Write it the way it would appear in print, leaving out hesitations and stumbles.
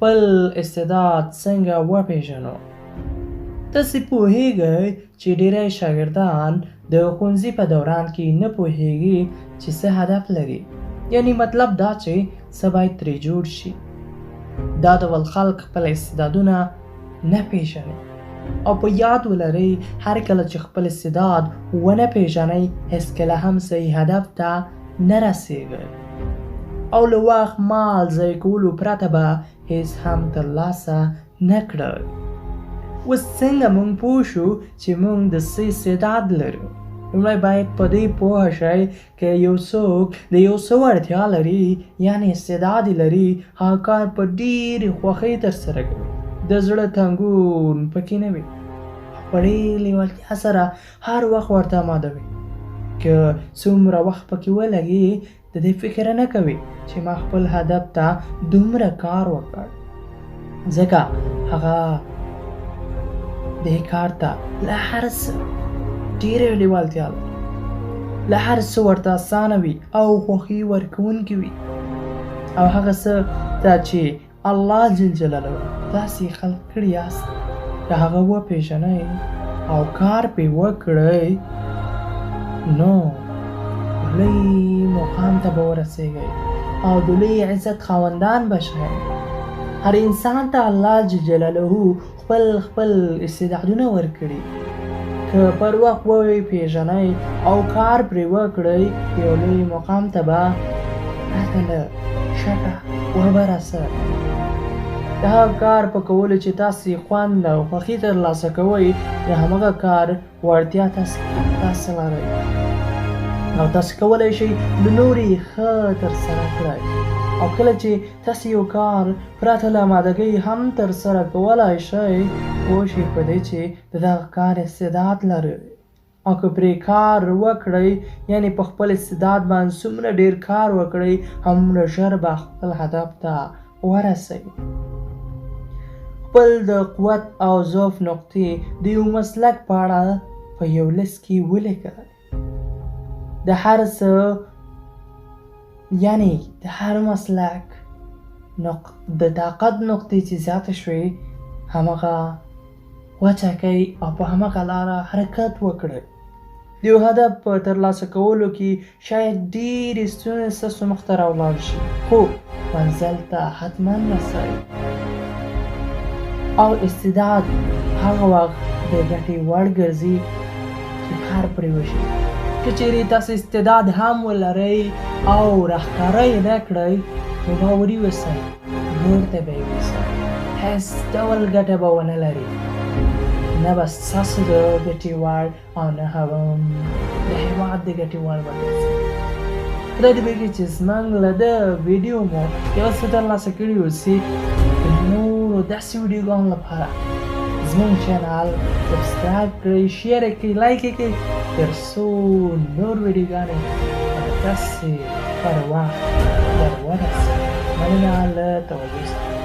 خپل استعداد څنګه وپېژنو؟ تاسې پوهیږئ چې ډیری شاګردان د ښوونځي په دوران کې نه پوهیږي چې څه هدف لري، یعنی مطلب دا چې څه باید ترې جوړ شي. دا ډول خلک خپل استعدادونه نه پېژني او په یاد ولرئ هر کله چې خپل استعداد ونه پېژنئ هېڅکله هم صحیح هدف ته نه رسیږئ او له وخت مال ضایع کولو پرته به هېڅ هم ترلاسه نه کړئ. اوس څنګه موږ پوه شو چې موږ د څه استعداد لرو؟ لومړی باید په دې پوه شئ که یو څوک د یو څه وړتیا لري یعنې استعداد یې لري، هغه کار په ډېرې خوښۍ ترسره کوي، د زړه تنګون پکې نه وي، په ډېرې لیوالتیا سره هر وخت ورته آماده وي. که څومره وخت پکې ولګي د دې فکر نه کوي چې ما خپل هدف ته دومره کار وکړ، ځکه هغه دې کار ته له هر څه ډېره لیوالتیا لري، له هر څه ورته اسانه وي او خوښي ورکوونکي وي. او هغه څه ته چې الله جل جلاله تاسې خلق کړي یاست که هغه وپېژنئ او کار پرې وکړئ نو لوی مقام ته به ورسیږئ او د لوی عزت خاوندان به شئ. هر انسان ته الله جل جلاله خپل استعدادونه ورکړي، که پر وخت وپېژنئ او کار پرې وکړئ یو لوی مقام ته به پرته له شکه وبرسئ. د هغه کار په کولو چې تاسې خوند او خوښي ترلاسه کوئ د همغه کار وړتیا تاسې لرئ او تاسې کولی شئ له نورو یې ښه ترسره کړئ. او کله چې تاسې یو کار پرته له آمادګۍ هم ترسره کولی شئ پوه شئ په دې چې د دغه کار استعداد لرئ او که پرې کار وکړئ یعنې په خپل استعداد باندې څومره ډېر کار وکړئ هومره ژر به خپل هدف ته ورسئ. خپل د قوت او ضعف نقطې د یو مسلک په اړه په یو لیست کې ولیکئ. د هر څه یعنې د هر مسلک د طاقت نقطې چې زیاته شوې همغه وټاکئ او په همغه لاره حرکت وکړئ. د یو هدف په ترلاسه کولو کې شاید ډېرې ستونزې ستاسو مخته راولاړ شي خو منزل ته حتما رسئ. او استعداد هغه وخت د ګټې وړ ګرځي چې کار پرې وشي. که چیرې تاسې استعداد هم ولرئ او راښکاره یې نه کړئ نو باوري اوسئ نور ته به یې یوسئ، هېڅ ډول ګټه به ونه لري، نه به ستاسو د ګټې وړ او نه هم د هېواد د ګټې وړ به ګرځي. خدای دې وکړي چې زموږ له ده ویډیو مو یو څه ترلاسه کړي اوسي. د نورو داسې ویډیوګانو لپاره زموږ چینل سبسکرایب کړئ، شیر یې کړئ، لایک یې کړئ تر څو نور ویډیوګانې تاسې پر وخت در ورسوي. مننه له توجه څخه.